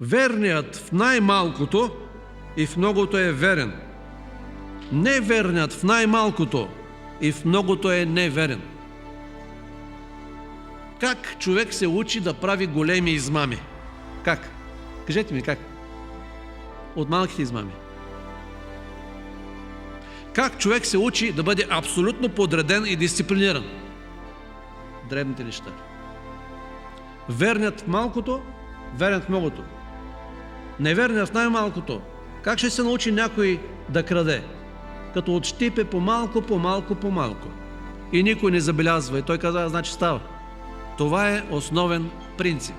Верният в най-малкото и в многото е верен. Неверният в най-малкото и в многото е неверен. Как човек се учи да прави големи измами? Как? Кажете ми как? От малките измами. Как човек се учи да бъде абсолютно подреден и дисциплиниран? Дребните неща. Верният в малкото, верен в многото. Неверният в най-малкото. Как ще се научи някой да краде? Като отщипе по-малко, по-малко, по-малко. И никой не забелязва. И той казва, значи става. Това е основен принцип.